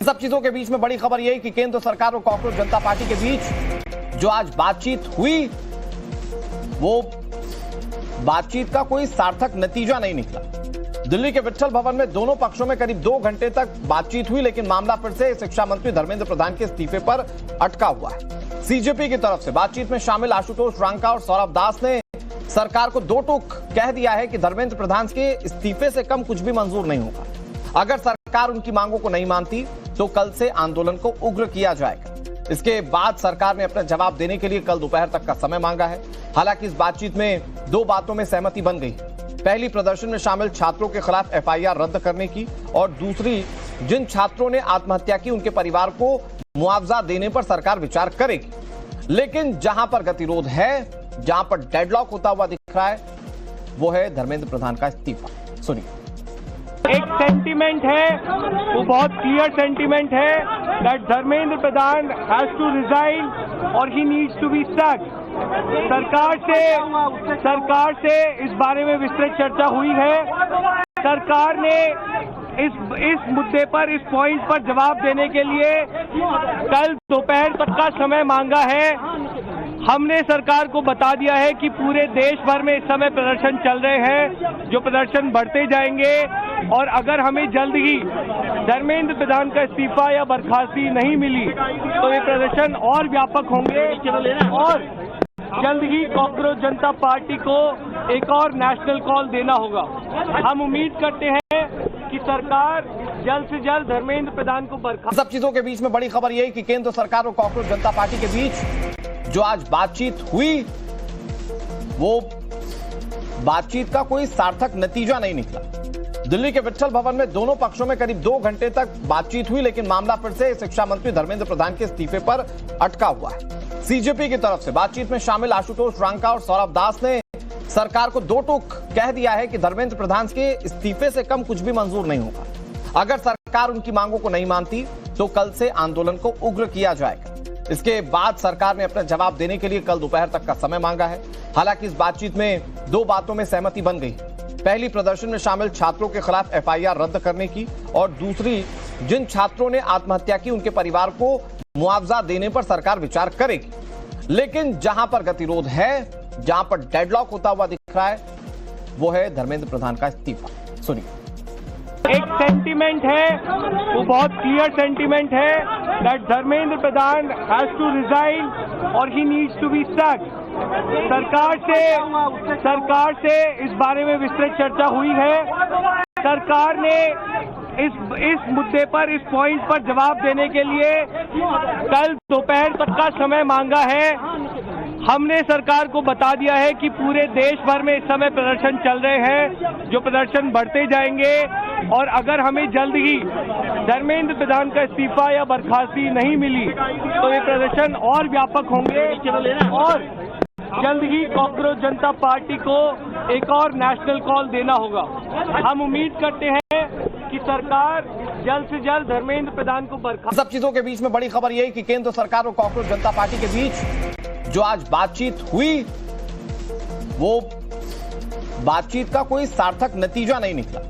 सब चीजों के बीच में बड़ी खबर यही कि केंद्र सरकार और कांग्रेस जनता पार्टी के बीच जो आज बातचीत हुई वो बातचीत का कोई सार्थक नतीजा नहीं निकला। दिल्ली के विट्ठल भवन में दोनों पक्षों में करीब 2 घंटे तक बातचीत हुई, लेकिन मामला फिर से शिक्षा मंत्री धर्मेंद्र प्रधान के इस्तीफे पर अटका हुआ है। सीजेपी की तरफ से बातचीत में शामिल आशुतोष रांका और सौरभ दास ने सरकार को दो टूक कह दिया है कि धर्मेंद्र प्रधान के इस्तीफे से कम कुछ भी मंजूर नहीं होगा। अगर सरकार उनकी मांगों को नहीं मानती तो कल से आंदोलन को उग्र किया जाएगा। इसके बाद सरकार ने अपना जवाब देने के लिए कल दोपहर तक का समय मांगा है। हालांकि इस बातचीत में 2 बातों में सहमति बन गई। पहली, प्रदर्शन में शामिल छात्रों के खिलाफ एफआईआर रद्द करने की, और दूसरी, जिन छात्रों ने आत्महत्या की उनके परिवार को मुआवजा देने पर सरकार विचार करेगी। लेकिन जहां पर गतिरोध है, जहां पर डेडलॉक होता हुआ दिख रहा है, वो है धर्मेंद्र प्रधान का इस्तीफा। सुनिए। एक सेंटीमेंट है, वो बहुत क्लियर सेंटीमेंट है that Dharmendra Pradhan has to resign और he needs to be stuck. सरकार से इस बारे में विस्तृत चर्चा हुई है। सरकार ने इस मुद्दे पर, इस पॉइंट पर जवाब देने के लिए कल दोपहर तक का समय मांगा है। हमने सरकार को बता दिया है कि पूरे देश भर में इस समय प्रदर्शन चल रहे हैं, जो प्रदर्शन बढ़ते जाएंगे, और अगर हमें जल्द ही धर्मेंद्र प्रधान का इस्तीफा या बर्खास्ती नहीं मिली तो ये प्रदर्शन और व्यापक होंगे और जल्द ही कांग्रेस जनता पार्टी को एक और नेशनल कॉल देना होगा। हम उम्मीद करते हैं कि सरकार जल्द से जल्द धर्मेंद्र प्रधान को बर्खास्त। सब चीजों के बीच में बड़ी खबर यही कि केंद्र सरकार और कांग्रेस जनता पार्टी के बीच जो आज बातचीत हुई वो बातचीत का कोई सार्थक नतीजा नहीं निकला। दिल्ली के विट्ठल भवन में दोनों पक्षों में करीब 2 घंटे तक बातचीत हुई, लेकिन मामला फिर से शिक्षा मंत्री धर्मेंद्र प्रधान के इस्तीफे पर अटका हुआ है। सीजेपी की तरफ से बातचीत में शामिल आशुतोष रांका और सौरभ दास ने सरकार को दो टूक कह दिया है कि धर्मेंद्र प्रधान के इस्तीफे से कम कुछ भी मंजूर नहीं होगा। अगर सरकार उनकी मांगों को नहीं मानती तो कल से आंदोलन को उग्र किया जाएगा। इसके बाद सरकार ने अपना जवाब देने के लिए कल दोपहर तक का समय मांगा है। हालांकि इस बातचीत में 2 बातों में सहमति बन गई। पहली, प्रदर्शन में शामिल छात्रों के खिलाफ एफआईआर रद्द करने की, और दूसरी, जिन छात्रों ने आत्महत्या की उनके परिवार को मुआवजा देने पर सरकार विचार करेगी। लेकिन जहां पर गतिरोध है, जहां पर डेडलॉक होता हुआ दिख रहा है, वो है धर्मेंद्र प्रधान का इस्तीफा। सुनिए। एक सेंटीमेंट है, वो बहुत क्लियर सेंटीमेंट है that Dharmendra Pradhan has to resign और he needs to be stuck. सरकार से इस बारे में विस्तृत चर्चा हुई है। सरकार ने इस मुद्दे पर, इस पॉइंट पर जवाब देने के लिए कल दोपहर तक का समय मांगा है। हमने सरकार को बता दिया है कि पूरे देश भर में इस समय प्रदर्शन चल रहे हैं, जो प्रदर्शन बढ़ते जाएंगे, और अगर हमें जल्द ही धर्मेंद्र प्रधान का इस्तीफा या बर्खास्ती नहीं मिली तो ये प्रदर्शन और व्यापक होंगे और जल्द ही कांग्रेस जनता पार्टी को एक और नेशनल कॉल देना होगा। हम उम्मीद करते हैं कि सरकार जल्द से जल्द धर्मेंद्र प्रधान को बर्खास्त। सब चीजों के बीच में बड़ी खबर यही कि केंद्र सरकार और कांग्रेस जनता पार्टी के बीच जो आज बातचीत हुई वो बातचीत का कोई सार्थक नतीजा नहीं निकला।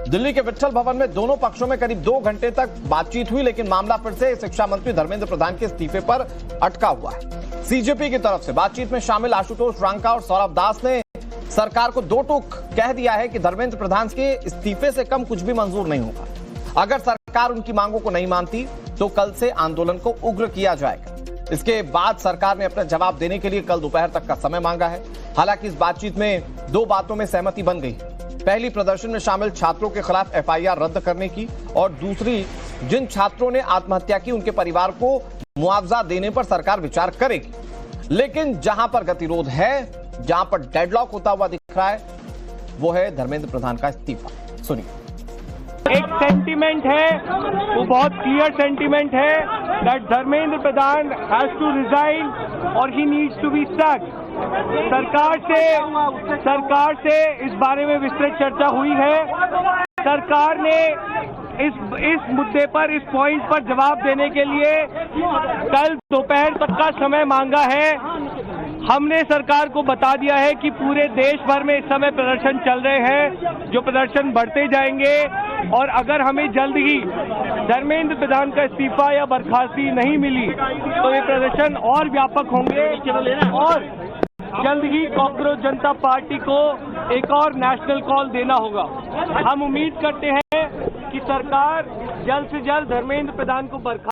दिल्ली के विट्ठल भवन में दोनों पक्षों में करीब 2 घंटे तक बातचीत हुई, लेकिन मामला फिर से शिक्षा मंत्री धर्मेंद्र प्रधान के इस्तीफे पर अटका हुआ है। सीजेपी की तरफ से बातचीत में शामिल आशुतोष रांका और सौरभ दास ने सरकार को दो टूक कह दिया है कि धर्मेंद्र प्रधान के इस्तीफे से कम कुछ भी मंजूर नहीं होगा। अगर सरकार उनकी मांगों को नहीं मानती तो कल से आंदोलन को उग्र किया जाएगा। इसके बाद सरकार ने अपना जवाब देने के लिए कल दोपहर तक का समय मांगा है। हालांकि इस बातचीत में 2 बातों में सहमति बन गई। पहली, प्रदर्शन में शामिल छात्रों के खिलाफ एफआईआर रद्द करने की, और दूसरी, जिन छात्रों ने आत्महत्या की उनके परिवार को मुआवजा देने पर सरकार विचार करेगी। लेकिन जहां पर गतिरोध है, जहां पर डेडलॉक होता हुआ दिख रहा है, वो है धर्मेंद्र प्रधान का इस्तीफा। सुनिए। एक सेंटीमेंट है, वो बहुत क्लियर सेंटीमेंट है that Dharmendra Pradhan has to resign और he needs to be stuck. सरकार से इस बारे में विस्तृत चर्चा हुई है। सरकार ने इस मुद्दे पर, इस पॉइंट पर जवाब देने के लिए कल दोपहर तक का समय मांगा है। हमने सरकार को बता दिया है कि पूरे देश भर में इस समय प्रदर्शन चल रहे हैं, जो प्रदर्शन बढ़ते जाएंगे और अगर हमें जल्द ही धर्मेंद्र प्रधान का इस्तीफा या बर्खास्ती नहीं मिली तो ये प्रदर्शन और व्यापक होंगे और जल्द ही कॉकरोच जनता पार्टी को एक और नेशनल कॉल देना होगा। हम उम्मीद करते हैं कि सरकार जल्द से जल्द धर्मेंद्र प्रधान को बर्खास्त